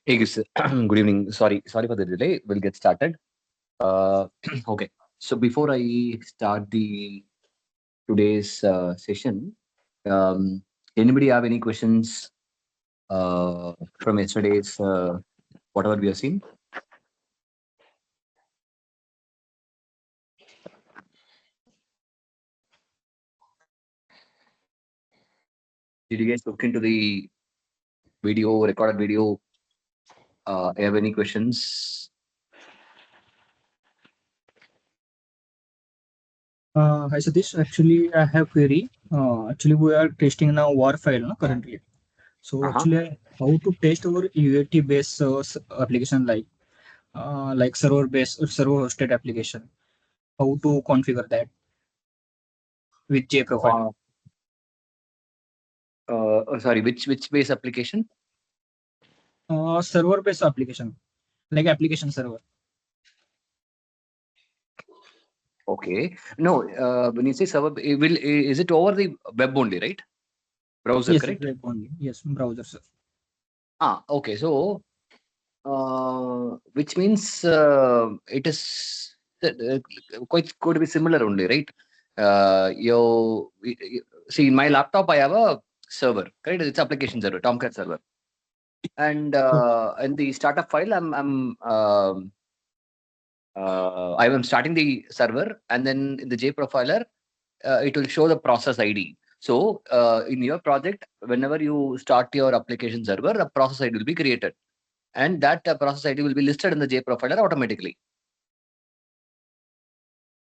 Hey, good evening. Sorry for the delay. We'll get started. Okay. So before I start the today's session, um, anybody have any questions from yesterday's whatever we have seen? Did you guys look into the recorded video? Have any questions? Hi Satish, actually I have query. Actually we are testing now war file no, currently. So Uh-huh. actually how to test our UAT based application like server based server hosted application. How to configure that with J profile. Uh, Sorry, which base application? Server based application like application server. Okay. No, when you say server, is it over the web only, right? Browser, Yes, it's correct? web only. Yes, browser sir. Okay. So, which means it is quite could be similar only, right? See, in my laptop, I have a server, correct? It's application server, Tomcat server, and Okay. in the startup file, I am starting the server, and then in the JProfiler, it will show the process ID. So, in your project, whenever you start your application server, a process ID will be created, and that process ID will be listed in the JProfiler automatically.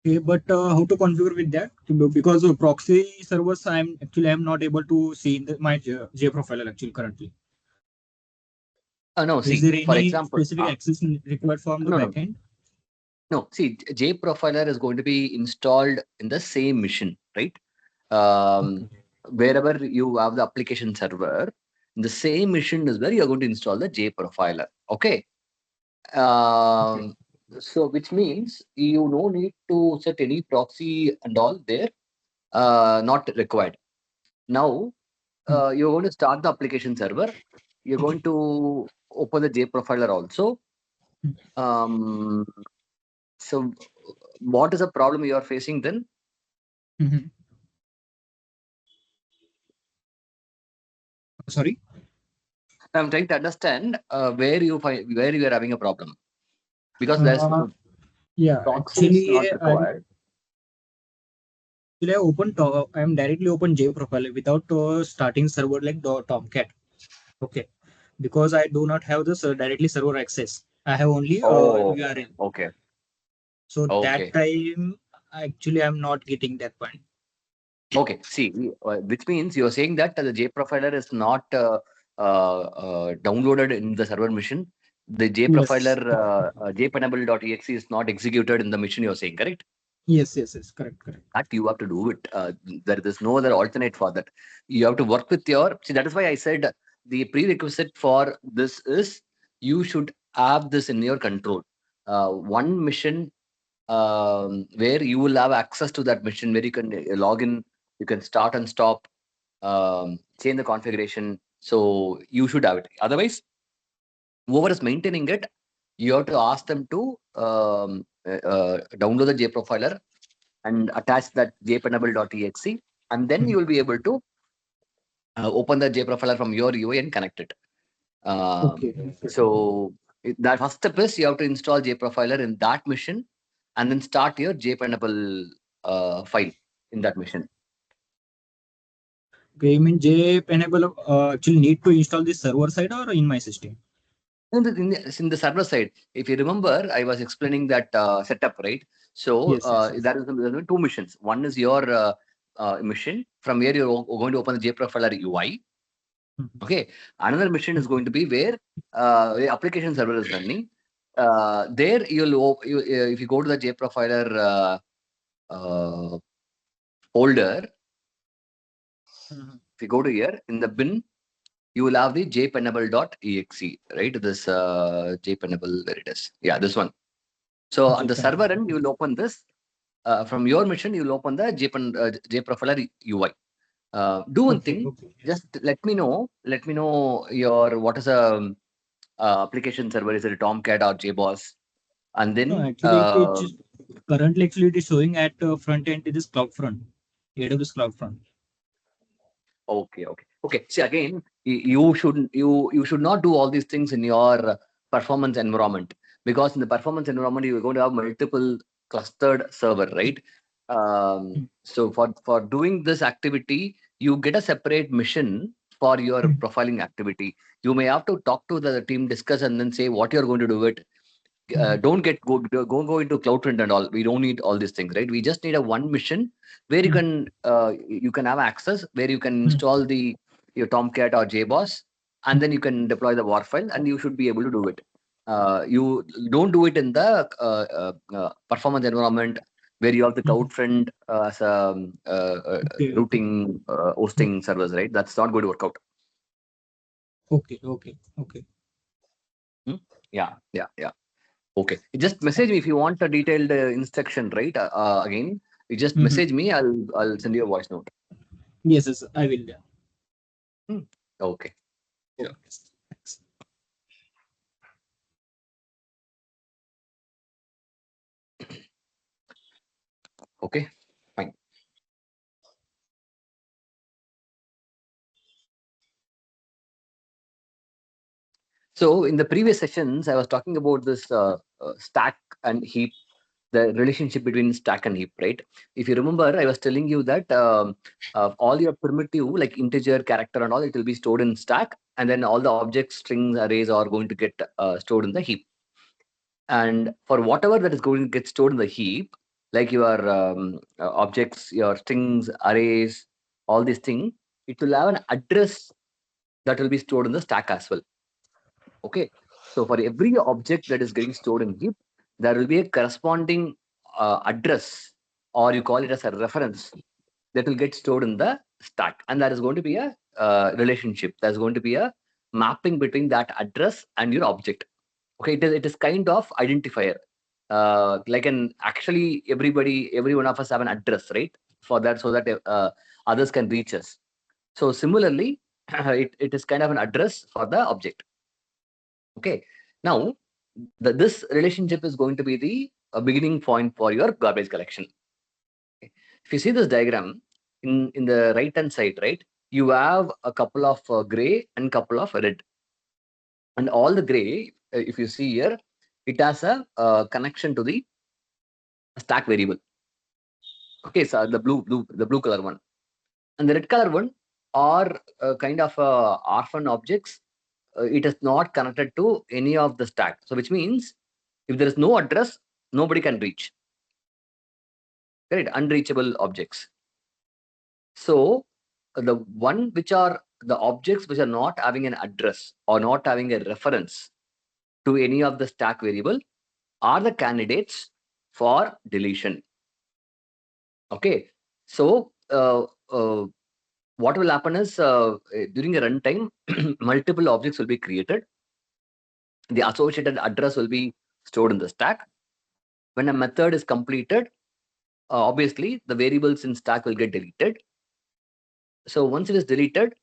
Okay, but how to configure with that? Because of proxy servers, I'm not able to see in my J profile actually currently. No, Is see, there for any example, specific access required from the no, no, backend? no. See, JProfiler is going to be installed in the same machine, right? Okay. Wherever you have the application server, in the same machine is where you're going to install the JProfiler. Okay. Okay. Um, so, which means you no need to set any proxy and all there, not required. Now, Hmm. you're going to start the application server. You're going to open the JProfiler also. Hmm. Um, so, what is the problem you are facing then? Mhm. Sorry. I'm trying to understand where you are having a problem because there's Uh, yeah, proxy is not required. actually I I'm directly open J profile without starting server like Tomcat. Okay, because I do not have this directly server access. I have only Oh, URL. okay, So that okay, time actually I'm not getting that point. okay. See, which means you're saying that the JProfiler is not downloaded in the server machine. The JProfiler Yes, correct. jpenable.exe is not executed in the machine. You're saying correct? Yes, correct, correct. That you have to do it. There is no other alternate for that. You have to work with your. See, that is why I said the prerequisite for this is you should have this in your control. One mission where you will have access to that mission where you can log in, you can start and stop, change the configuration. So you should have it. Otherwise, whoever is maintaining it, you have to ask them to download the JProfiler and attach that jpenable.exe, and then Mhm. you will be able to open the JProfiler from your UI and connect it. Okay. So that first step is you have to install JProfiler in that machine and then start your jpenable file in that machine. Okay, you mean J enable actually need to install this server side or in my system? In the server side, if you remember, I was explaining that setup, right? So Yes. there are two missions. One is your mission from where you're going to open the JProfiler UI. Mhm. Okay, another mission is going to be where the application server is running. There if you go to the JProfiler folder, Mhm. if you go to here in the bin, you will have the jpenable.exe, right? This jpenable, there it is. Yeah, this one. So on J the server enable. end, you will open this. From your mission, you will open the JProfiler UI. Do one Okay, thing. okay. Just let me know. Let me know your what is a application server, is it a Tomcat or JBoss? And No, then actually, it just currently actually it is showing at front end. It is CloudFront, AWS CloudFront. Okay. See, again, you should not do all these things in your performance environment, because in the performance environment you're going to have multiple clustered server, right? So for doing this activity, you get a separate mission for your Mm, profiling activity. You may have to talk to the team, discuss, and then say what you're going to do it. mm, Don't get go into CloudFront and all. We don't need all these things, right? We just need a one mission where mm, you can have access, where you can mm, install the your Tomcat or JBoss, and mm, then you can deploy the war file, and you should be able to do it. You don't do it in the performance environment where you have the mm. CloudFront as a Okay, okay. routing Mm. hosting servers, right? That's not going to work out. Okay, okay, okay. Hmm? Yeah. Okay. You just message me if you want a detailed instruction, right? Again, you just Mhm. message me. I'll send you a voice note. Yes, yes, I will. Yeah. Hmm. Okay. Sure. Okay. Thanks. Okay. Fine. So in the previous sessions, I was talking about this stack and heap, the relationship between stack and heap, right? If you remember, I was telling you that all your primitive, like integer, character, and all, it will be stored in stack, and then all the objects, strings, arrays are going to get stored in the heap. And for whatever that is going to get stored in the heap, like your objects, your strings, arrays, all these things, it will have an address that will be stored in the stack as well. Okay. So for every object that is getting stored in heap, there will be a corresponding address, or you call it as a reference, that will get stored in the stack, and that is going to be a relationship. There's going to be a mapping between that address and your object. Okay, it is kind of identifier, like an actually every one of us have an address, right? For that, so that others can reach us. So similarly, it is kind of an address for the object. Okay. Now this relationship is going to be the beginning point for your garbage collection. Okay. If you see this diagram in the right hand side, right, you have a couple of gray and couple of red, and all the gray, if you see here, it has a connection to the stack variable. Okay, so the blue color one, and the red color one are kind of orphan objects. It is not connected to any of the stack. So which means if there is no address, nobody can reach. Right, unreachable objects. So the one which are the objects which are not having an address or not having a reference to any of the stack variable are the candidates for deletion. Okay, so what will happen is during a runtime, multiple objects will be created. The associated address will be stored in the stack. When a method is completed, obviously the variables in stack will get deleted. So once it is deleted,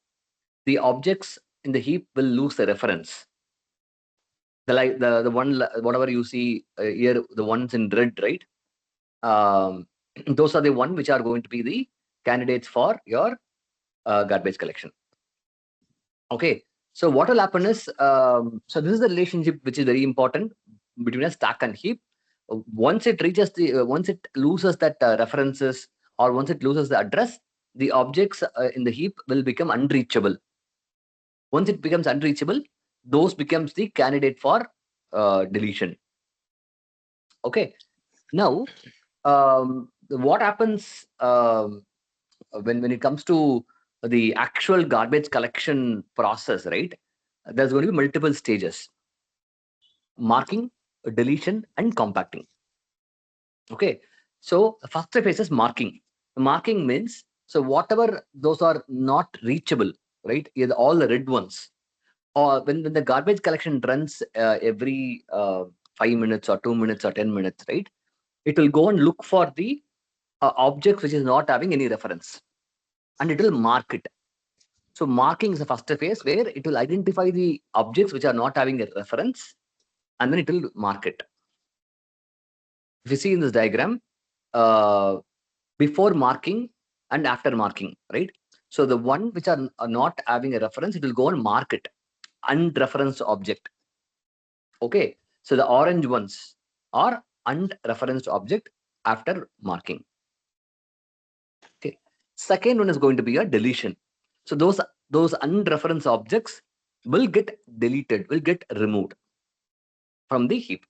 the objects in the heap will lose the reference. The one whatever you see here, the ones in red, right? Um, those are the one which are going to be the candidates for your garbage collection. Okay, so what will happen is, so this is the relationship which is very important between a stack and heap. Once it reaches once it loses that references, or once it loses the address, the objects in the heap will become unreachable. Once it becomes unreachable, those becomes the candidate for deletion. Okay, now what happens when it comes to the actual garbage collection process, right? There's going to be multiple stages: marking, deletion, and compacting. Okay, so the first phase is marking. Marking means, so whatever those are not reachable, right? All the red ones, or when the garbage collection runs every 5 minutes or 2 minutes or 10 minutes, right? It will go and look for the object which is not having any reference, and it will mark it. So marking is the first phase where it will identify the objects which are not having a reference, and then it will mark it. If you see in this diagram, uh, before marking and after marking, right? So the one which are not having a reference, it will go and mark it, unreferenced object. Okay, so the orange ones are unreferenced object after marking. Okay, second one is going to be a deletion. So those unreferenced objects will get deleted, will get removed from the heap.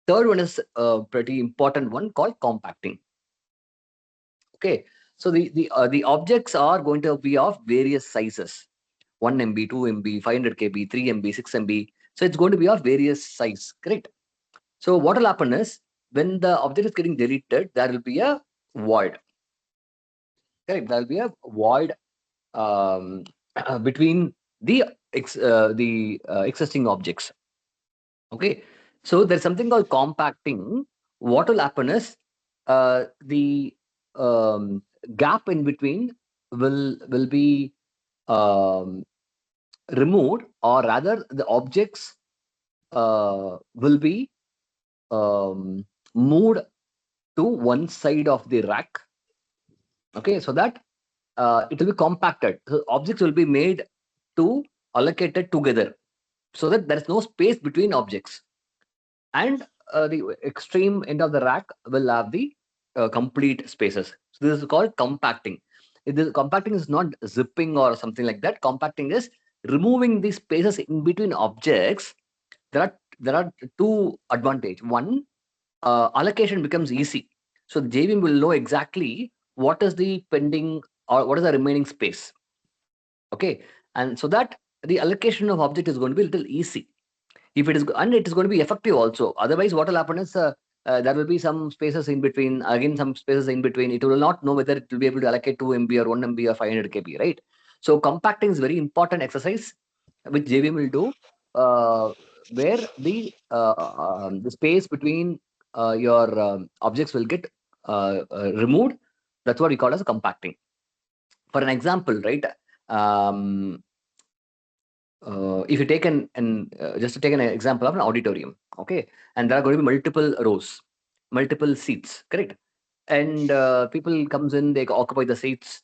Third one is a pretty important one called compacting. Okay, so the objects are going to be of various sizes: 1 MB, 2 MB, 500 KB, 3 MB, 6 MB. So it's going to be of various size, correct? So what will happen is when the object is getting deleted, there will be a void. Correct. There will be a void um, between the existing objects. Okay. So there's something called compacting. What will happen is the um, gap in between will be um, removed, or rather, the objects will be um, moved to one side of the rack. Okay, so that it will be compacted. So objects will be made to allocated together, so that there is no space between objects. And the extreme end of the rack will have the complete spaces. So this is called compacting. Compacting is not zipping or something like that. Compacting is removing the spaces in between objects. There are two advantage. One, allocation becomes easy. So the JVM will know exactly what is the pending or what is the remaining space. Okay, and so that the allocation of object is going to be a little easy. If it is, and it is going to be effective also. Otherwise, what will happen is there will be some spaces in between. Again, some spaces in between. It will not know whether it will be able to allocate 2 MB or 1 MB or 500 KB, right? So compacting is very important exercise which JVM will do, where the space between your objects will get removed. That's what we call as compacting. For an example, right? Um, if you take just to take an example of an auditorium, okay, and there are going to be multiple rows, multiple seats, correct? And people comes in, they occupy the seats,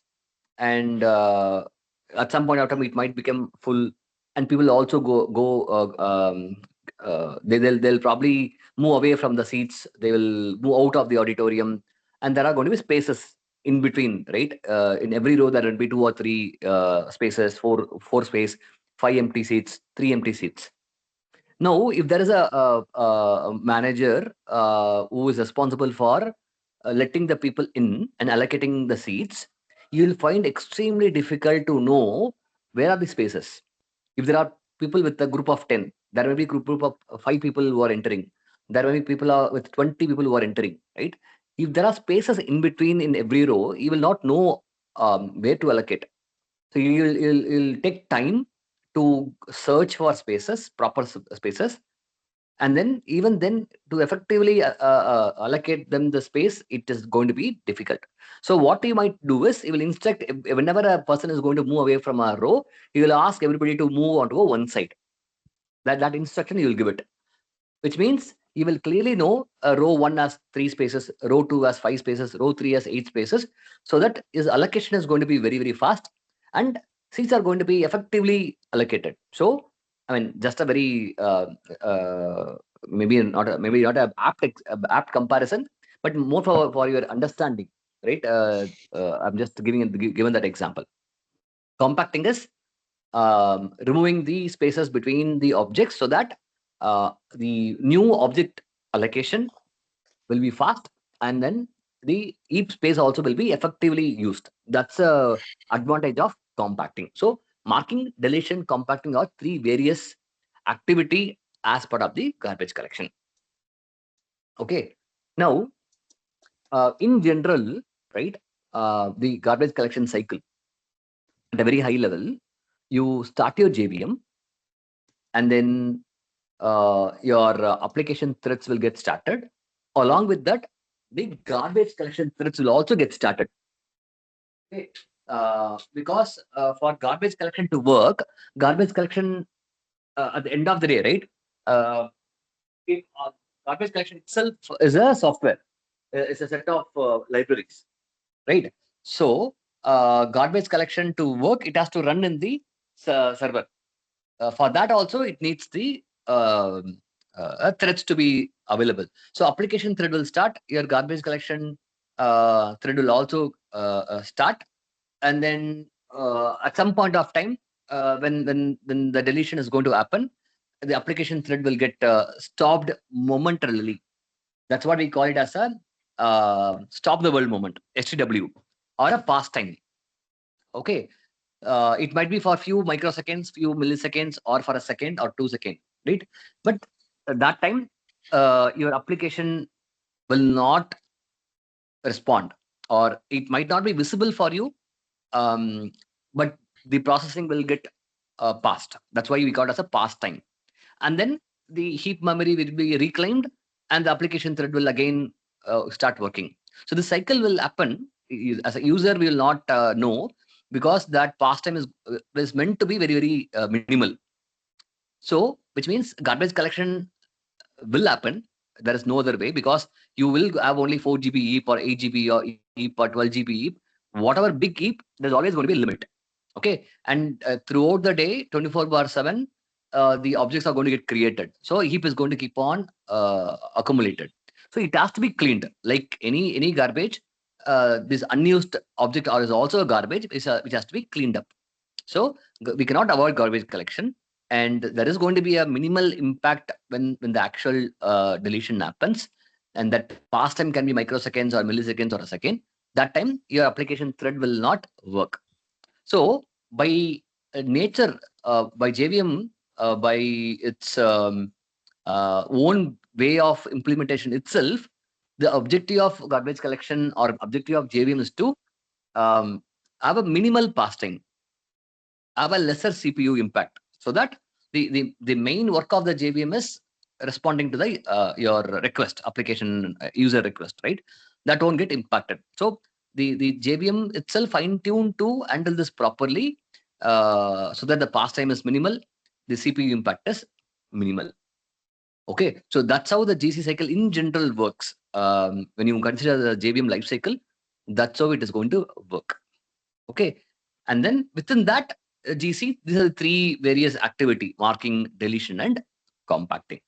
and at some point of time it might become full, and people also go they'll probably move away from the seats, they will move out of the auditorium, and there are going to be spaces in between, right? In every row there will be two or three spaces, four space, five empty seats, three empty seats. Now, if there is a manager who is responsible for letting the people in and allocating the seats, you will find extremely difficult to know where are the spaces. If there are people with a group of 10, there may be group of 5 people who are entering. There may be people with 20 people who are entering, right? If there are spaces in between in every row, you will not know where to allocate. So you'll take time to search for spaces, proper spaces, and then even then to effectively allocate them the space, it is going to be difficult. So what you might do is you will instruct whenever a person is going to move away from a row, you will ask everybody to move onto a one side. That instruction you will give it, which means you will clearly know row 1 has 3 spaces, row 2 has 5 spaces, row 3 has 8 spaces, so that his allocation is going to be very, very fast, and seats are going to be effectively allocated. So, I mean, just a very maybe not a apt comparison, but more for your understanding, right? I'm just given that example. Compacting is removing the spaces between the objects, so that the new object allocation will be fast, and then the heap space also will be effectively used. That's a advantage of compacting. So marking, deletion, compacting are three various activity as part of the garbage collection. Okay, now in general, right, the garbage collection cycle at a very high level, you start your JVM, and then your application threads will get started. Along with that, the garbage collection threads will also get started. Okay. Because for garbage collection to work, garbage collection at the end of the day, right? Uh, if garbage collection itself is a software, it's a set of libraries, right? So garbage collection to work, it has to run in the server. For that also, it needs the threads to be available. So application thread will start, your garbage collection thread will also start, and then at some point of time, when the deletion is going to happen, the application thread will get stopped momentarily. That's what we call it as a stop the world moment, STW, or a pastime. Okay, it might be for few microseconds, few milliseconds, or for a second or 2 seconds, right? But at that time, your application will not respond, or it might not be visible for you, um, but the processing will get passed. That's why we call it as a pass time. And then the heap memory will be reclaimed, and the application thread will again start working. So the cycle will happen. As a user, we will not know, because that pass time is meant to be very, very minimal. So which means garbage collection will happen. There is no other way, because you will have only 4 GB heap, or 8 GB or heap, or 12 GB heap. Whatever big heap, there's always going to be a limit. Okay, and throughout the day, 24/7, the objects are going to get created. So heap is going to keep on accumulated. So it has to be cleaned. Like any garbage, this unused object or is also a garbage, which has to be cleaned up. So we cannot avoid garbage collection, and there is going to be a minimal impact when the actual deletion happens, and that past time can be microseconds or milliseconds or a second. That time your application thread will not work. So by nature, by JVM, by its own way of implementation itself, the objective of garbage collection or objective of JVM is to um, have a minimal passing, have a lesser CPU impact, so that the main work of the JVM is responding to the your request, application user request, right? That won't get impacted. So the JVM itself fine tuned to handle this properly, so that the pass time is minimal, the CPU impact is minimal. Okay, so that's how the GC cycle in general works. When you consider the JVM life cycle, that's how it is going to work. Okay, and then within that GC, these are the three various activity: marking, deletion, and compacting.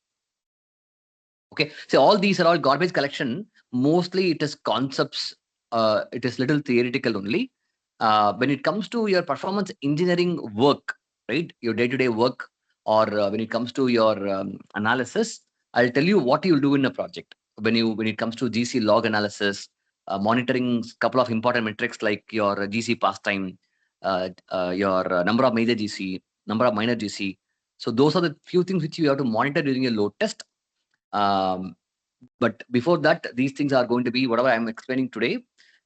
Okay, so all these are all garbage collection. Mostly it is concepts. It is little theoretical only. When it comes to your performance engineering work, right, your day-to-day work, or when it comes to your analysis, I'll tell you what you'll do in a project. When it comes to GC log analysis, monitoring couple of important metrics like your GC pass time, your number of major GC, number of minor GC. So those are the few things which you have to monitor during your load test. um, but before that, these things are going to be whatever I'm explaining today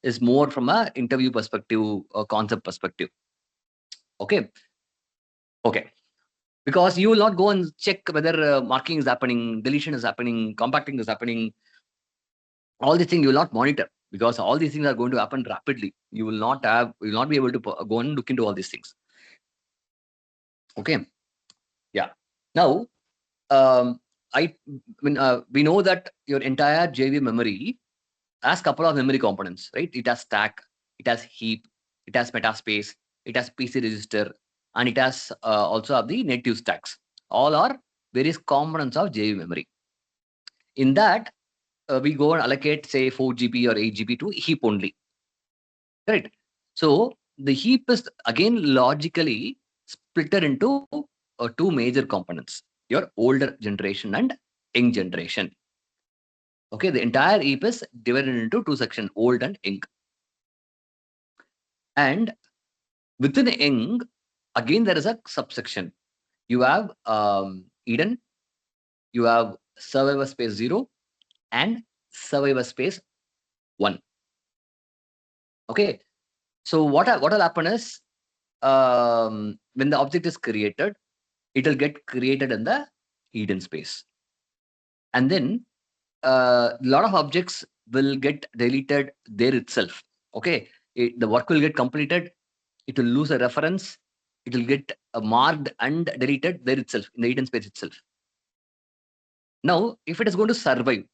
is more from a interview perspective or concept perspective. Okay, okay. Because you will not go and check whether marking is happening, deletion is happening, compacting is happening. All these things you will not monitor, because all these things are going to happen rapidly. You will not be able to go and look into all these things. Okay, yeah. Now, um, we know that your entire JV memory has couple of memory components, right? It has stack, it has heap, it has metaspace, it has PC register, and it has also have the native stacks. All are various components of JV memory. In that, we go and allocate say 4 GB or 8 GB to heap only, right? So the heap is again logically splitted into two major components: your older generation and young generation. Okay, the entire heap is divided into two sections: old and young. And within young, again there is a subsection. You have Eden, you have survivor space 0 and survivor space 1. Okay, so what will happen is, when the object is created, it will get created in the Eden space, and then a lot of objects will get deleted there itself. Okay, the work will get completed, it will lose a reference, it will get marked and deleted there itself in the hidden space itself. Now, if it is going to survive,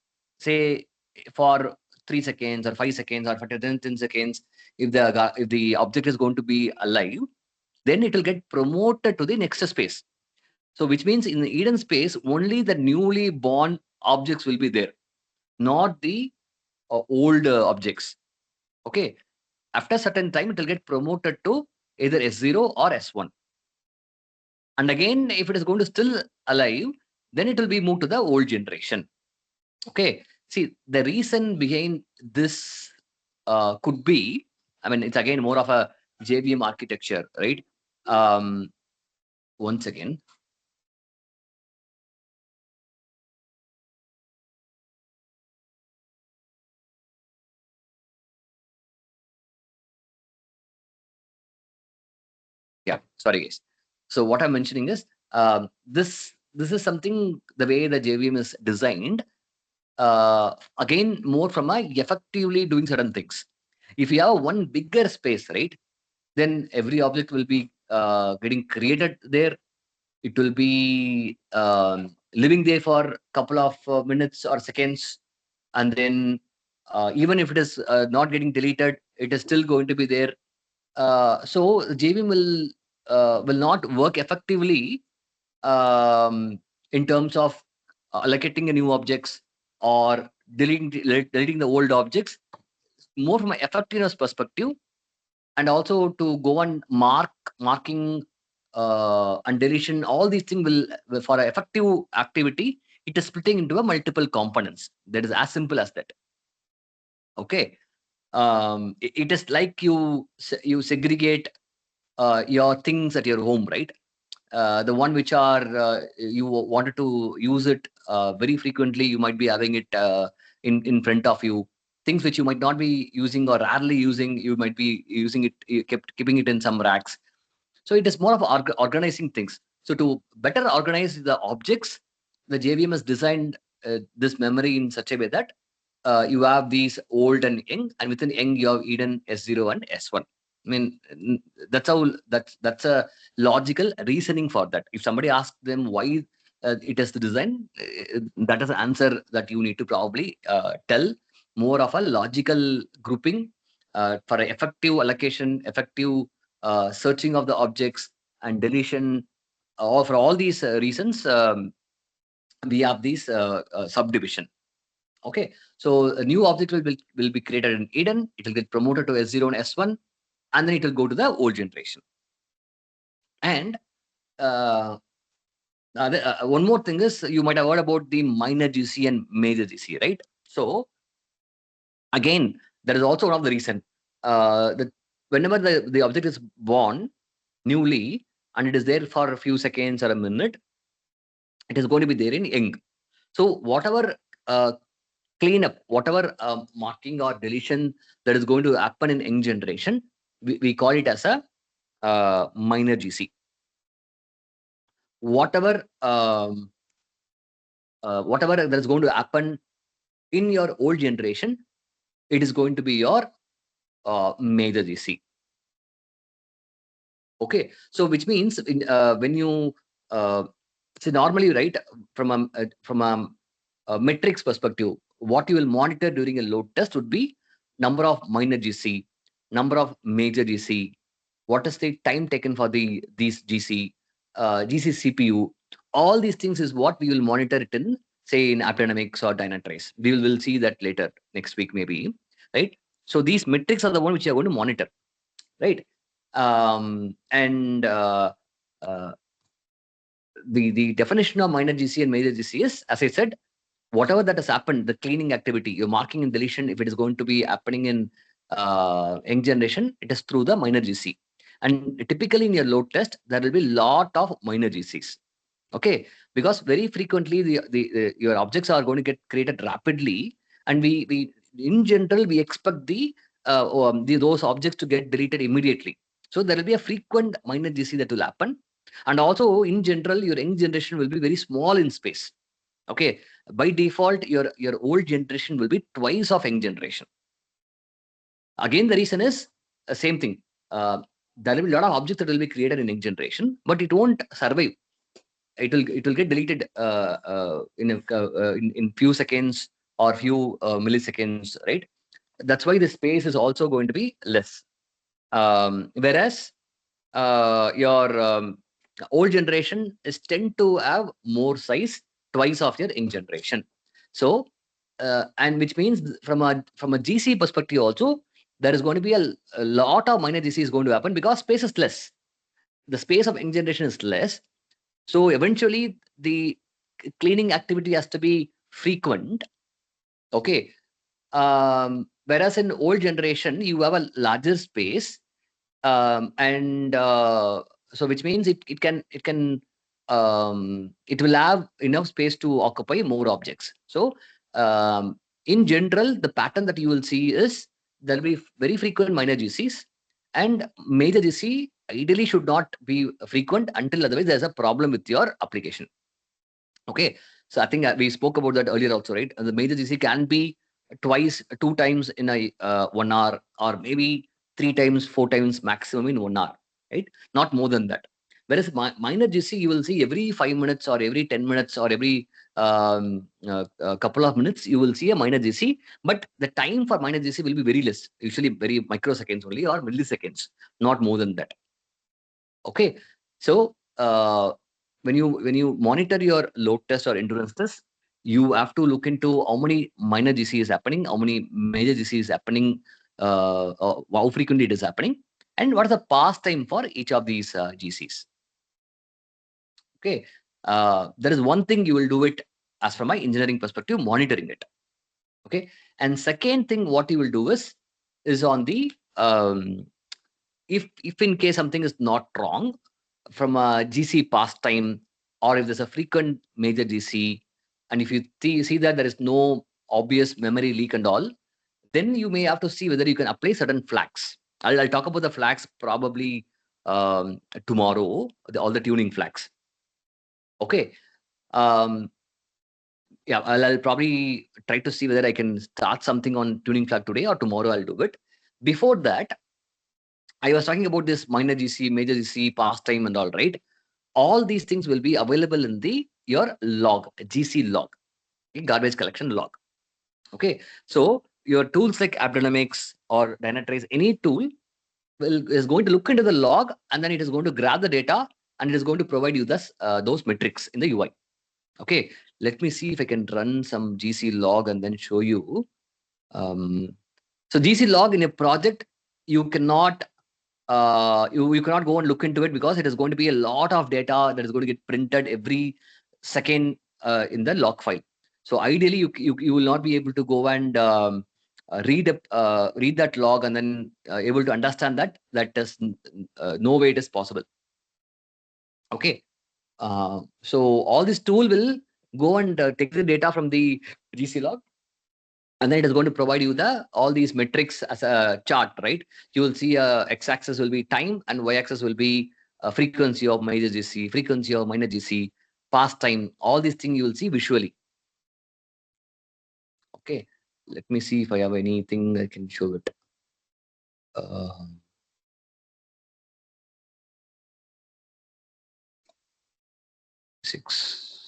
say for 3 seconds or 5 seconds or for 10 seconds, if the object is going to be alive, then it will get promoted to the next space. So which means in the hidden space, only the newly born objects will be there, not the old objects. Okay. After a certain time, it will get promoted to either S0 or S1. And again, if it is going to still alive, then it will be moved to the old generation. Okay. See, the reason behind this could be, I mean, it's again more of a JVM architecture, right? Once again, yeah, sorry guys. So what I'm mentioning is, this is something, the way the JVM is designed, again more from a effectively doing certain things. If you have one bigger space, right, then every object will be getting created there. It will be living there for a couple of minutes or seconds, and then even if it is not getting deleted, it is still going to be there. So JVM will not work effectively in terms of allocating a new objects or deleting the old objects, more from an effectiveness perspective, and also to go and marking and deletion. All these things will for an effective activity, it is splitting into a multiple components. That is as simple as that. Okay. It is like you segregate your things at your home, right? The one which are you wanted to use it very frequently, you might be having it in front of you. Things which you might not be using or rarely using, you might be using it, you kept keeping it in some racks. So it is more of organizing things. So to better organize the objects, the JVM has designed this memory in such a way that you have these old and young, and within young you have Eden S0 and S1. I mean, that's how that's a logical reasoning for that. If somebody asks them why it is the design, that is an answer that you need to probably tell. More of a logical grouping for a effective allocation, effective searching of the objects and deletion. Or for all these reasons, we have these subdivision. Okay, so a new object will be created in Eden. It will get promoted to S0 and S1, and then it will go to the old generation. And one more thing is, you might have heard about the minor GC and major GC, right? So again, that is also one of the reason that whenever the object is born newly and it is there for a few seconds or a minute, it is going to be there in young. So whatever cleanup, whatever marking or deletion that is going to happen in young generation, we call it as a minor GC. Whatever whatever that is going to happen in your old generation, it is going to be your major GC. Okay, so which means when you so normally, right, from a metrics perspective, what you will monitor during a load test would be number of minor GC, number of major GC, what is the time taken for these GC, GC CPU. All these things is what we will monitor it in, say, in AppDynamics or Dynatrace. We'll see that later next week maybe, right? So these metrics are the one which you are going to monitor, right? And the definition of minor GC and major GC is, as I said, whatever that has happened, the cleaning activity, your marking and deletion, if it is going to be happening in young generation, it is through the minor GC. And typically in your load test, there will be lot of minor GCs. Okay, because very frequently your objects are going to get created rapidly, and we in general we expect those objects to get deleted immediately. So there will be a frequent minor GC that will happen, and also in general your young generation will be very small in space. Okay, by default your old generation will be twice of young generation. Again, the reason is the same thing. there will be a lot of objects that will be created in next generation, but it won't survive. It will get deleted in few seconds or few milliseconds, right? That's why the space is also going to be less. Whereas your old generation is tend to have more size, twice of your young generation. So and which means from a GC perspective also, there is going to be a lot of minor GC is going to happen because space is less. The space of young generation is less. So eventually the cleaning activity has to be frequent. Okay. Whereas in old generation you have a larger space, and so which means it will have enough space to occupy more objects. So in general, the pattern that you will see is there will be very frequent minor GCs, and major GC ideally should not be frequent until otherwise there's a problem with your application. Okay. So I think we spoke about that earlier also, right? The major GC can be twice, 2 times in a 1 hour, or maybe 3 times, 4 times maximum in 1 hour, right? Not more than that. Whereas minor GC, you will see every 5 minutes or every 10 minutes or every couple of minutes, you will see a minor GC, but the time for minor GC will be very less, usually very microseconds only or milliseconds, not more than that. Okay. So when you monitor your load test or endurance test, you have to look into how many minor GC is happening, how many major GC is happening, how frequently it is happening, and what is the pass time for each of these GCs. Okay. There is one thing you will do it as from my engineering perspective, monitoring it. Okay. And second thing, what you will do is on the if in case something is not wrong from a GC past time, or if there's a frequent major GC, and if you see that there is no obvious memory leak and all, then you may have to see whether you can apply certain flags. I'll talk about the flags probably tomorrow, all the tuning flags. Okay. Um, yeah, I'll probably try to see whether I can start something on tuning flag today or tomorrow I'll do it. Before that, I was talking about this minor GC, major GC, past time and all, right? All these things will be available in the your log, GC log, okay, garbage collection log. Okay. So your tools like AppDynamics or Dynatrace, any tool is going to look into the log, and then it is going to grab the data, and it is going to provide you those metrics in the UI. Okay. Let me see if I can run some GC log and then show you. So GC log in a project, you cannot you cannot go and look into it because it is going to be a lot of data that is going to get printed every second in the log file. So ideally, you will not be able to go and read that log and then able to understand that is no way it is possible. Okay. So all this tool will go and take the data from the GC log, and then it is going to provide you all these metrics as a chart, right? You will see x-axis will be time and y-axis will be frequency of major GC, frequency of minor GC, past time. All these things you will see visually. Okay, let me see if I have anything I can show it. Uh, 6.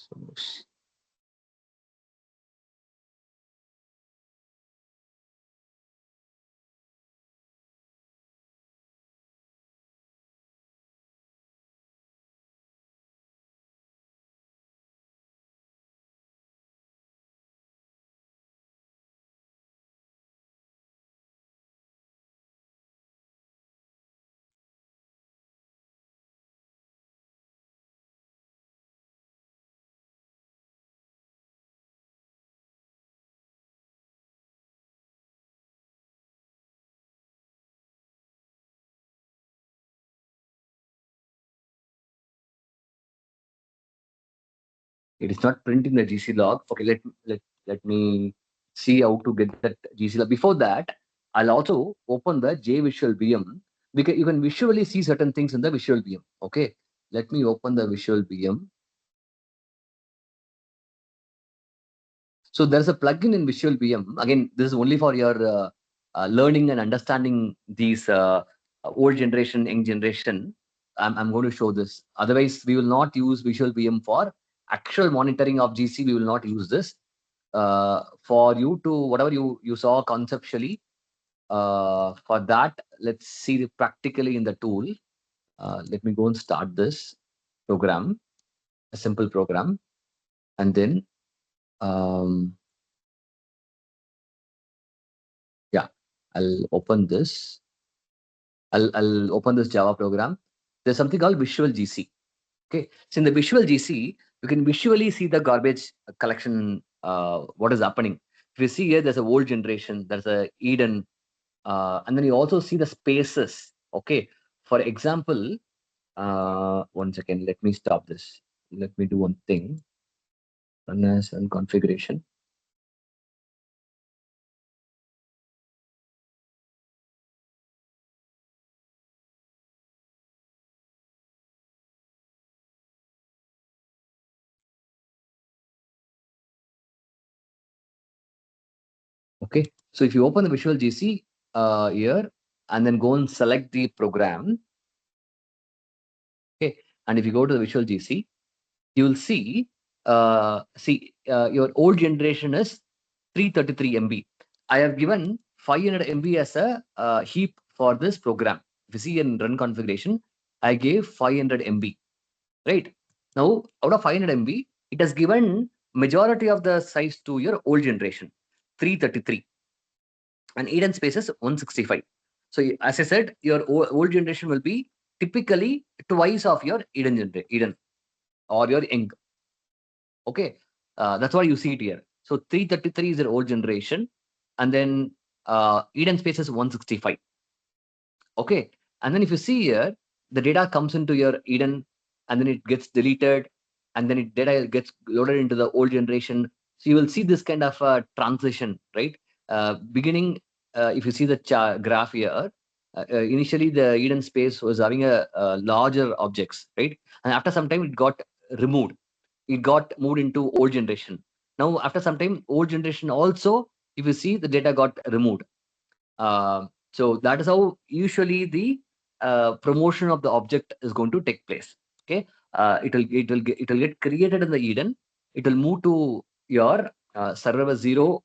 It is not printing the GC log. Okay, let me see how to get that GC log. Before that, I'll also open the JVisual VM, because you can visually see certain things in the Visual VM. Okay, let me open the Visual VM. So there's a plugin in Visual VM. Again, this is only for your learning and understanding these old generation, young generation, I'm going to show this. Otherwise, we will not use Visual VM for actual monitoring of GC. We will not use this. For you to whatever you saw conceptually, for that, let's see practically in the tool. Let me go and start this program, a simple program, and then yeah, I'll open this. I'll open this Java program. There's something called Visual GC. Okay, so in the Visual GC, you can visually see the garbage collection. What is happening? If you see here, there's a old generation. There's a Eden, and then you also see the spaces. Okay, for example, one second. Let me stop this. Let me do one thing. Run as and configuration. Okay, so if you open the Visual GC here and then go and select the program, okay, and if you go to the Visual GC, you will see, your old generation is 333 MB. I have given 500 MB as a heap for this program. If you see in run configuration, I gave 500 MB, right? Now, out of 500 MB, it has given majority of the size to your old generation, 333, and Eden spaces 165. So as I said, your old generation will be typically twice of your Eden or your young. Okay, that's why you see it here. So 333 is your old generation, and then Eden spaces 165. Okay, and then if you see here, the data comes into your Eden, and then it gets deleted, and then it data gets loaded into the old generation. So you will see this kind of transition, right? Beginning, if you see the graph here, initially the Eden space was having a larger objects, right? And after some time, it got removed. It got moved into old generation. Now, after some time, old generation also, if you see, the data got removed. So that is how usually the promotion of the object is going to take place. Okay, it will get created in the Eden. It will move to your server 0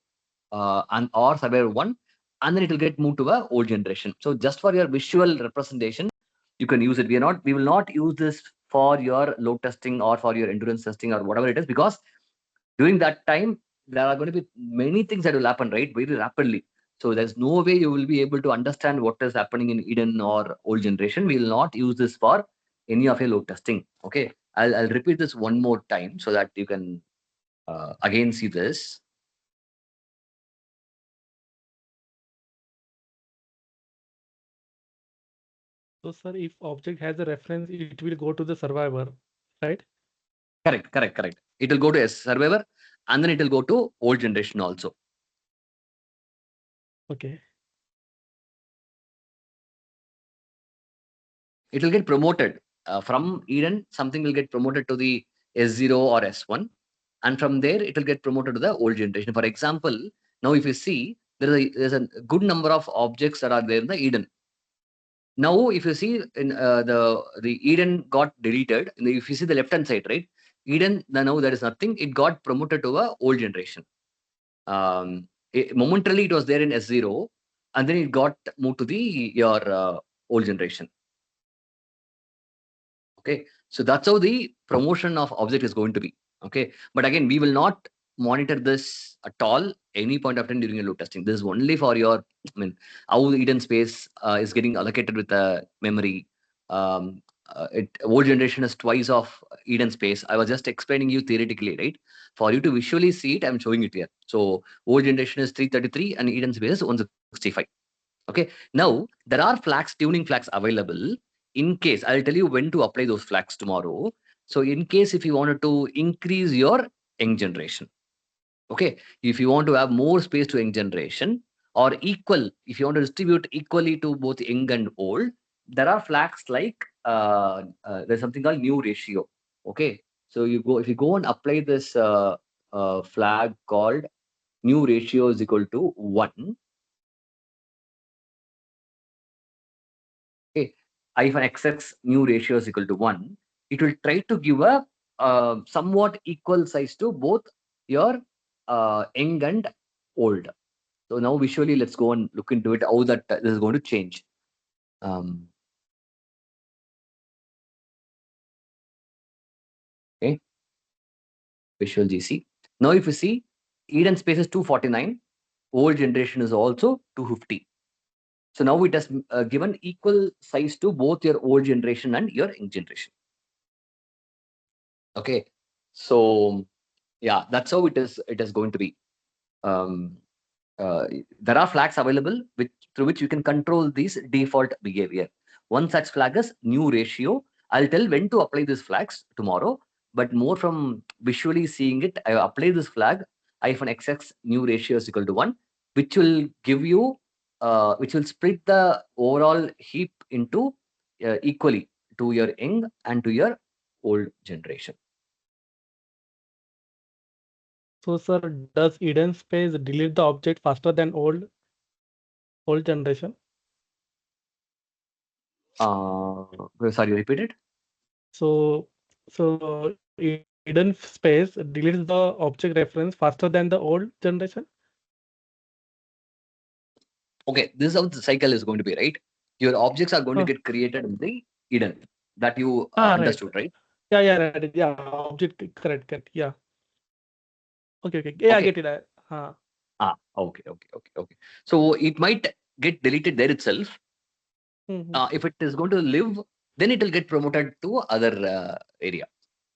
and or server 1, and then it will get moved to a old generation. So just for your visual representation, you can use it. We will not use this for your load testing or for your endurance testing or whatever it is, because during that time there are going to be many things that will happen, right, very rapidly. So there's no way you will be able to understand what is happening in Eden or old generation. We will not use this for any of your load testing. Okay, I'll repeat this one more time so that you can again see this. So, sir, if object has a reference, it will go to the survivor, right? Correct. It will go to a survivor, and then it will go to old generation also. Okay. It will get promoted from Eden. Something will get promoted to the S0 or S1, and from there it will get promoted to the old generation. For example, now if you see, there's a good number of objects that are there in the Eden. Now, if you see in the Eden got deleted. If you see the left hand side, right, Eden, now there is nothing. It got promoted to a old generation. Momentarily it was there in S0, and then it got moved to the your old generation. Okay, so that's how the promotion of object is going to be. Okay, but again, we will not monitor this at all any point of time during your load testing. This is only for your, I mean, how the Eden space is getting allocated with the memory. Old generation is twice of Eden space. I was just explaining you theoretically, right? For you to visually see it, I'm showing it here. So old generation is 333 and Eden space is 165. Okay, now there are tuning flags available. In case, I'll tell you when to apply those flags tomorrow. So in case if you wanted to increase your young generation, okay, if you want to have more space to young generation, or equal, if you want to distribute equally to both young and old, there are flags like there's something called new ratio. Okay, so if you go and apply this flag called new ratio is equal to 1. if an XX new ratio is equal to 1, it will try to give a somewhat equal size to both your young and old. So now visually, let's go and look into it, how that this is going to change. Okay, visual GC. Now if you see, Eden space is 249, old generation is also 250. So now it has given equal size to both your old generation and your young generation. Okay, so yeah, that's how it is going to be. Um, there are flags available through which you can control these default behavior. One such flag is new ratio. I'll tell when to apply these flags tomorrow, but more from visually seeing it, I apply this flag -xx new ratio is equal to 1, which will give you which will split the overall heap into equally to your young and to your old generation. So, sir, does Eden space delete the object faster than old generation? Sorry, repeat it. So, so Eden space deletes the object reference faster than the old generation? Okay, this is how the cycle is going to be, right? Your objects are going to get created in the Eden, that you Right. understood, right? Yeah, right. Yeah, object, correct. Yeah. Okay. Yeah, I Okay. get it. Okay. So it might get deleted there itself. Mhm. If it is going to live, then it will get promoted to other area.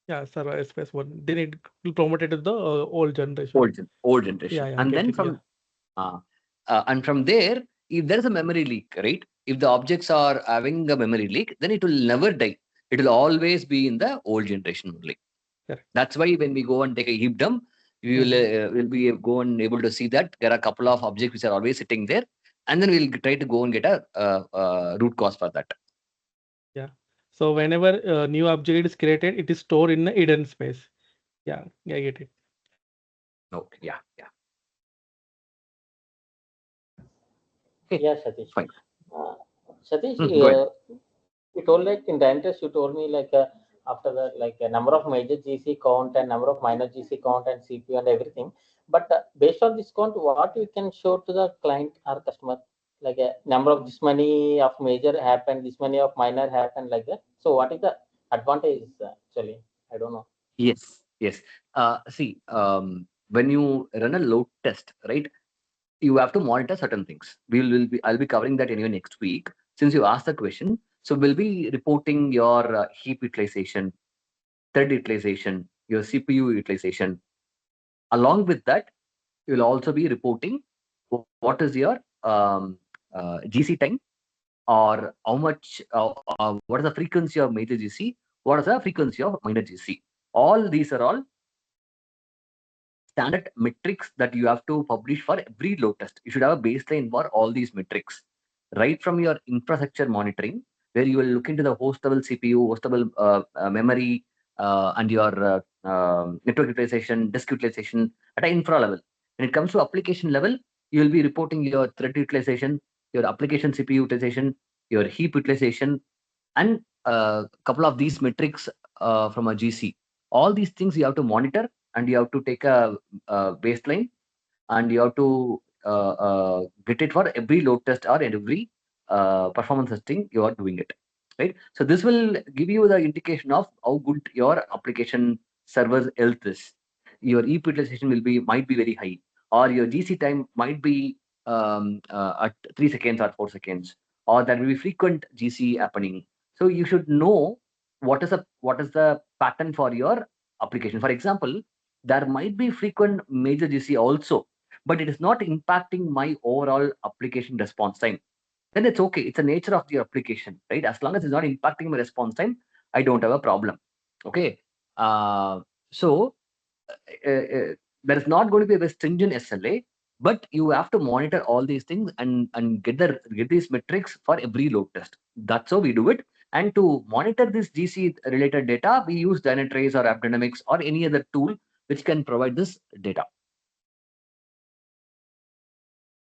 Yeah, sir, space one. Then it will promote it to the old generation. Old generation, Yeah, and get then it. Yeah. uh, from there, if there is a memory leak, right? If the objects are having a memory leak, then it will never die. It will always be in the old generation only. Correct. That's why when we go and take a heap dump, we will be go and able to see that there are a couple of objects which are always sitting there, and then we'll try to go and get a root cause for that. Yeah. So whenever a new object is created, it is stored in the hidden space. Yeah, I get it. Okay, yeah. Okay, Yeah, Satish. fine. Uh, Satish, Go ahead. you told like in Dynatrace, you told me like after that, like a number of major GC count and number of minor GC count and CPU and everything. But based on this count, what we can show to the client or customer, like a number of this many of major happened, this many of minor happened, like that. So what is the advantage actually? I don't know. Yes. See, when you run a load test, right? You have to monitor certain things. I'll be covering that anyway next week. Since you asked the question, so we'll be reporting your heap utilization, thread utilization, your CPU utilization. Along with that, you'll also be reporting what is your GC time, or how much, what is the frequency of major GC, what is the frequency of minor GC. All these are all standard metrics that you have to publish for every load test. You should have a baseline for all these metrics, right from your infrastructure monitoring, where you will look into the host level CPU, host level memory, and your network utilization, disk utilization at an infra level. When it comes to application level, you will be reporting your thread utilization, your application CPU utilization, your heap utilization, and a couple of these metrics from a GC. All these things you have to monitor, and you have to take a baseline, and you have to get it for every load test or every performance testing you are doing it, right? So this will give you the indication of how good your application server's health is. Your EP utilization might be very high, or your GC time might be at 3 seconds or 4 seconds, or there will be frequent GC happening. So you should know what is the pattern for your application. For example, there might be frequent major GC also, but it is not impacting my overall application response time. Then it's okay. It's the nature of the application, right? As long as it's not impacting my response time, I don't have a problem. Okay. So there is not going to be a very stringent SLA, but you have to monitor all these things and get these metrics for every load test. That's how we do it. And to monitor this GC related data, we use Dynatrace or AppDynamics or any other tool which can provide this data.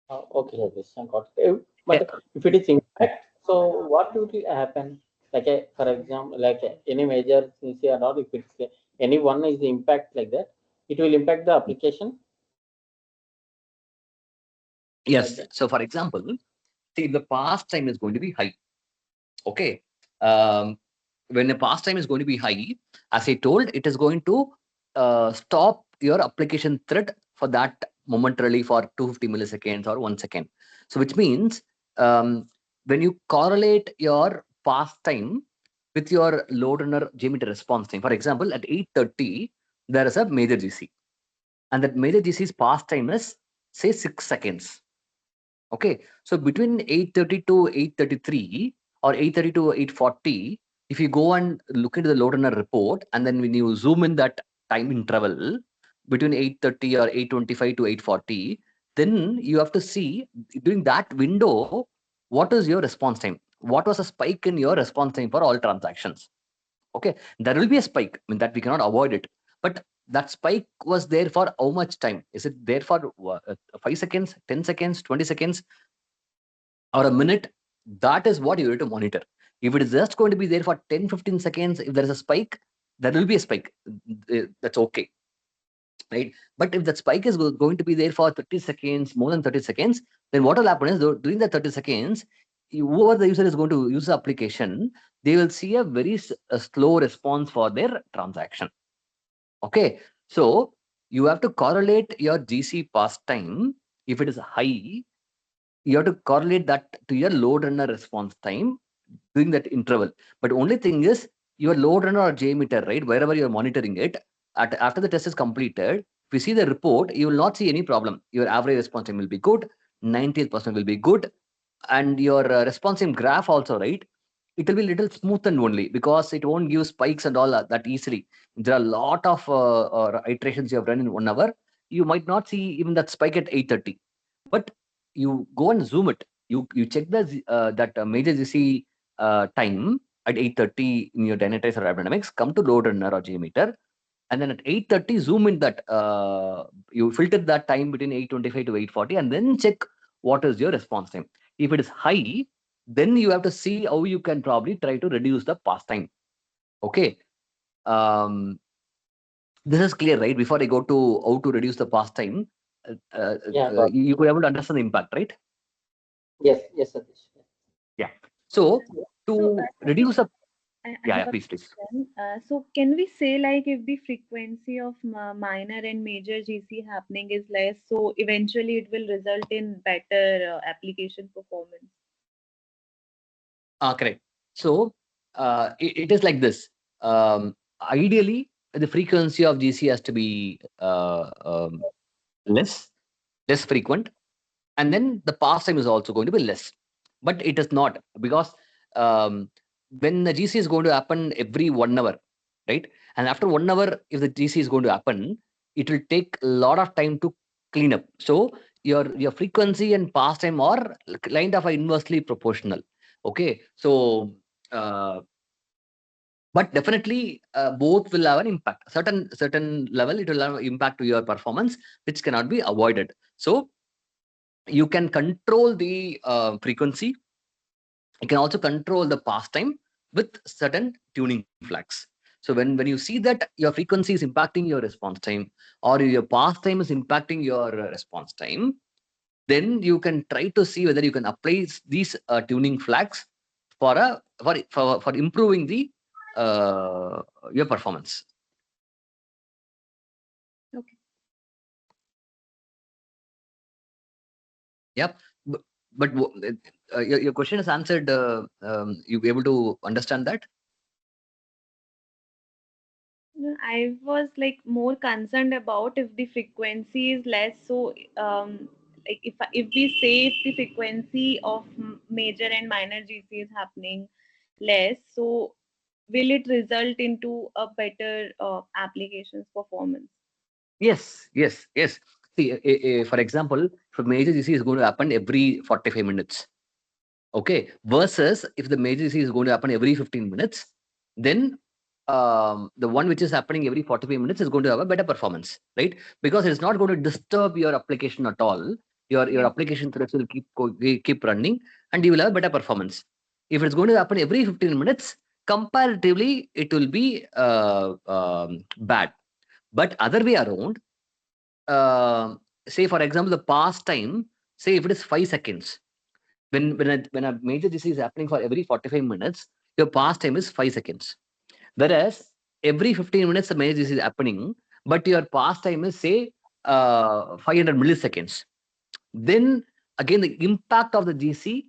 Okay, Satish, I got it. But if it is impact So what will happen? Like for example, like any major CC or not, if it's any one is the impact like that, it will impact the application. Like Yes. that. So for example, see, the pass time is going to be high. Okay. Um, when the pass time is going to be high, as I told, it is going to stop your application thread for that momentarily for 250 milliseconds or 1 second. So which means when you correlate your pass time with your load runner Jmeter response time, for example, at 8:30 there is a major GC, and that major GC's pass time is say 6 seconds. Okay, so between 8:30 to 8:33 or 8:30 to 8:40, if you go and look into the load runner report, and then when you zoom in that time interval between 8:30 or 8:25 to 8:40, then you have to see during that window what is your response time. What was a spike in your response time for all transactions? Okay, there will be a spike. I mean that we cannot avoid it, but that spike was there for how much time? Is it there for 5 seconds, 10 seconds, 20 seconds, or a minute? That is what you need to monitor. If it is just going to be there for 10-15 seconds, if there is a spike, there will be a spike. That's okay, right? But if that spike is going to be there for 30 seconds, more than 30 seconds, then what will happen is during the 30 seconds, whoever the user is going to use the application, they will see a very slow response for their transaction. Okay, so you have to correlate your GC pass time. If it is high, you have to correlate that to your load runner response time during that interval. But only thing is your load runner or Jmeter, right? Wherever you're monitoring it, after the test is completed, if you see the report, you will not see any problem. Your average response time will be good, 90% will be good, and your response time graph also, right? It will be little smoothened only because it won't give spikes and all that easily. There are a lot of iterations you have run in 1 hour. You might not see even that spike at 8:30, but you go and zoom it. You check the that major GC time at 8:30 in your Dynatrace or AppDynamics. Come to load runner or Jmeter, and then at 8:30 zoom in that. You filter that time between 8:25 to 8:40, and then check what is your response time. If it is high, then you have to see how you can probably try to reduce the pass time. Okay. Um, this is clear, right? Before I go to how to reduce the pass time, Yeah, got it. you could able to understand the impact, right? Yes, yes, Satish. Yeah. So So, to Satish, reduce the I yeah, have yeah, a please, please. question. So, can we say like if the frequency of minor and major GC happening is less, so eventually it will result in better application performance? Correct. So it is like this. Ideally, the frequency of GC has to be less, less frequent, and then the pass time is also going to be less. But it is not, because um, when the GC is going to happen every 1 hour, right? And after 1 hour, if the GC is going to happen, it will take a lot of time to clean up. So your frequency and pass time are kind of inversely proportional. Okay, so uh, but definitely both will have an impact. Certain level, it will have an impact to your performance, which cannot be avoided. So you can control the frequency. You can also control the pass time with certain tuning flags. So when you see that your frequency is impacting your response time, or your pass time is impacting your response time, then you can try to see whether you can apply these tuning flags for for improving the your performance. Okay. Yep. But your question is answered. You be able to understand that? No, I was like more concerned about if the frequency is less. So, like if we say if the frequency of major and minor GC is happening less, so will it result into a better applications performance? Yes, yes, yes. See, for example, if a major GC is going to happen every 45 minutes, okay, versus if the major GC is going to happen every 15 minutes, then the one which is happening every 45 minutes is going to have a better performance, right? Because it's not going to disturb your application at all. Your Yeah. application threads will keep running, and you will have better performance. If it's going to happen every 15 minutes, comparatively, it will be bad. But other way around, say for example, the past time, say if it is 5 seconds, when a major disease is happening for every 45 minutes, your past time is 5 seconds. Whereas every 15 minutes, the major disease is happening, but your past time is say 500 milliseconds. Then again, the impact of the GC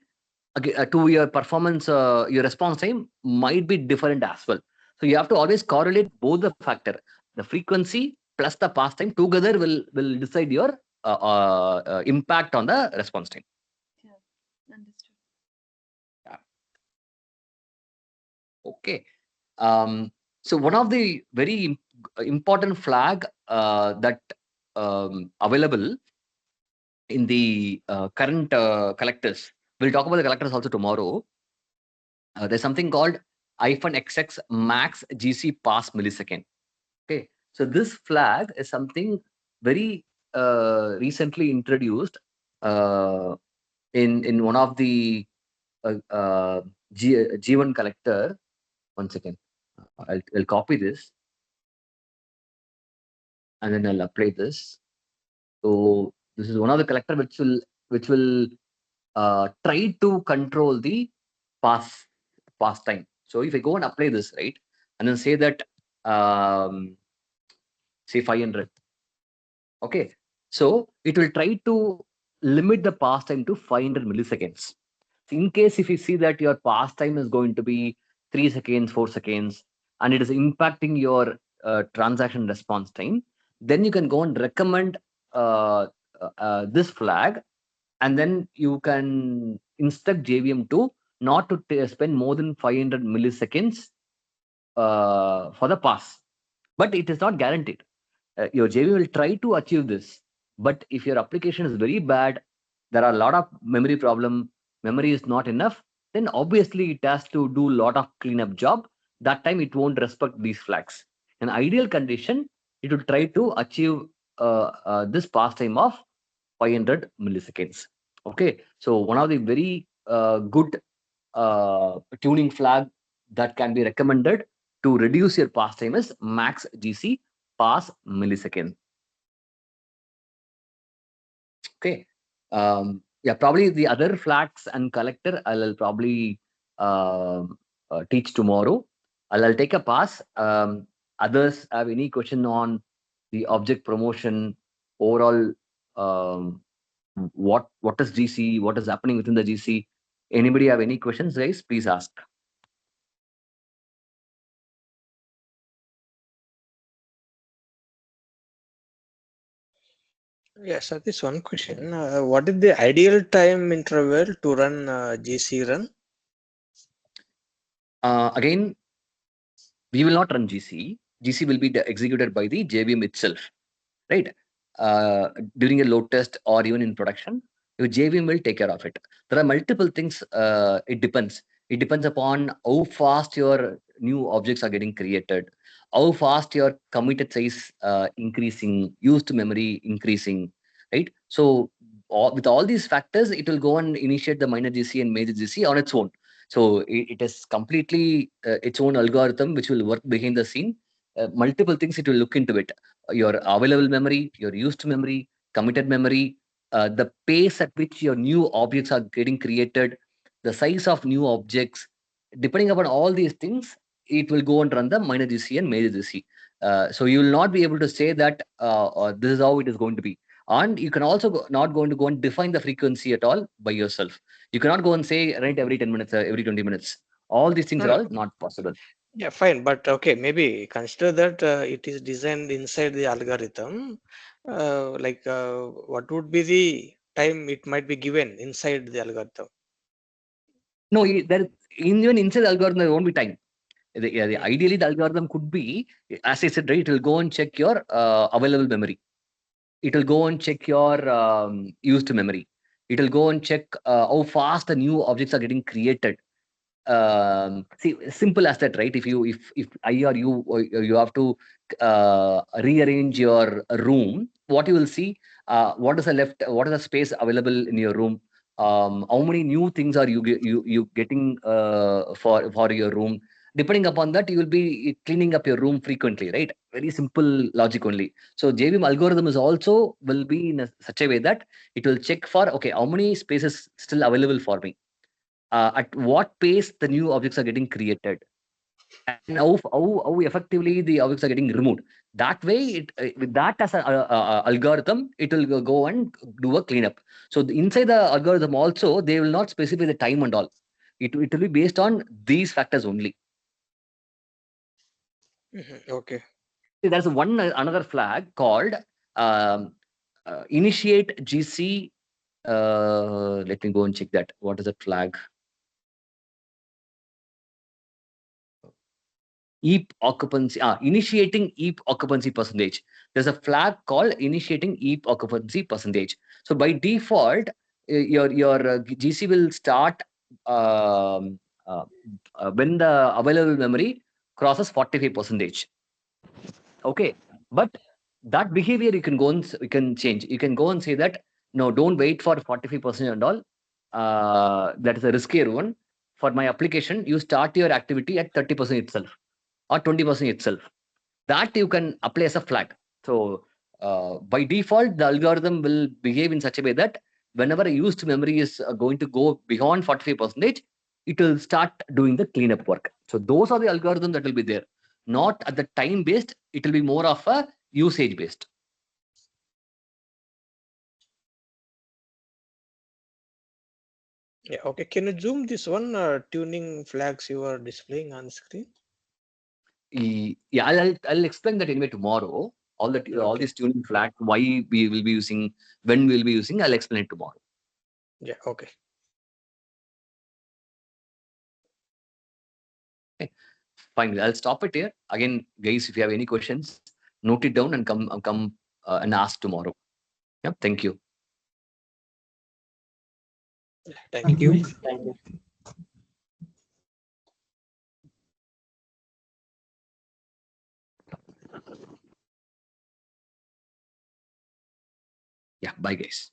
to your performance, your response time might be different as well. So you have to always correlate both the factor, the frequency plus the past time together will decide your impact on the response time. Yeah, understood. Yeah. Okay. So one of the very important flag that available in the current collectors. We'll talk about the collectors also tomorrow. There's something called -XX max GC pass millisecond. Okay, so this flag is something very recently introduced uh, in one of the G1 collector. One second, I'll copy this and then I'll apply this. So this is one of the collector which will try to control the pass time. So if I go and apply this, right, and then say that say 500, okay, so it will try to limit the pass time to 500 milliseconds. So in case if you see that your pass time is going to be 3 seconds, 4 seconds, and it is impacting your transaction response time, then you can go and recommend this flag, and then you can instruct JVM to not to spend more than 500 milliseconds for the pass. But it is not guaranteed. Your JVM will try to achieve this. But if your application is very bad, there are a lot of memory problem, memory is not enough, then obviously it has to do a lot of cleanup job. That time it won't respect these flags. In ideal condition, it will try to achieve this pass time of 500 milliseconds. Okay, so one of the very good tuning flag that can be recommended to reduce your pass time is max GC pass millisecond. Okay. Yeah, probably the other flags and collector I'll probably teach tomorrow. I'll take a pass. Others have any question on the object promotion overall? Um, what is GC? What is happening within the GC? Anybody have any questions, guys? Please ask. Yes, Satish, one question. What is the ideal time interval to run GC run? Again, we will not run GC. GC will be executed by the JVM itself, right? During a load test or even in production, your JVM will take care of it. There are multiple things. It depends. It depends upon how fast your new objects are getting created, how fast your committed size increasing, used memory increasing, right? So with all these factors, it will go and initiate the minor GC and major GC on its own. So it is completely its own algorithm which will work behind the scene. Multiple things it will look into it: your available memory, your used memory, committed memory, the pace at which your new objects are getting created, the size of new objects. Depending upon all these things, it will go and run the minor GC and major GC. So you will not be able to say that this is how it is going to be. And you can also not going to go and define the frequency at all by yourself. You cannot go and say right every 10 minutes, every 20 minutes. All these things No, are no. all not possible. Yeah, fine. But okay, maybe consider that it is designed inside the algorithm. What would be the time it might be given inside the algorithm? No, there even inside the algorithm there won't be time. Ideally, the algorithm could be, as I said, right, it will go and check your available memory. It will go and check your used memory. It will go and check how fast the new objects are getting created. See, simple as that, right? If I or you have to rearrange your room, what you will see, what is the space available in your room, how many new things are you getting for your room. Depending upon that, you will be cleaning up your room frequently, right? Very simple logic only. So JVM algorithm is also will be in such a way that it will check for, okay, how many spaces still available for me, at what pace the new objects are getting created, and how effectively the objects are getting removed. That way, with that as an algorithm, it will go and do a cleanup. So inside the algorithm also, they will not specify the time and all. It will be based on these factors only. Okay. See, there's one another flag called um, initiate GC. Let me go and check that. What is that flag? EAP occupancy, initiating EAP occupancy percentage. There's a flag called initiating EAP occupancy percentage. So by default, your GC will start um, uh, when the available memory crosses 45%. Okay, but that behavior you can go and you can change. You can go and say that no, don't wait for 45% and all. That is a riskier one. For my application, you start your activity at 30% itself or 20% itself. That you can apply as a flag. So by default, the algorithm will behave in such a way that whenever a used memory is going to go beyond 45%, it will start doing the cleanup work. So those are the algorithms that will be there. Not at the time based, it will be more of a usage based. Yeah. Okay. Can you zoom this one tuning flags you are displaying on the screen? Yeah, I'll explain that anyway tomorrow. All Okay. these tuning flags, why we will be using, when we will be using, I'll explain it tomorrow. Yeah. Okay. Okay. Fine. I'll stop it here. Again, guys, if you have any questions, note it down and come and ask tomorrow. Yeah. Thank you. Thank Thank you. you. Thank you. Yeah. Bye, guys.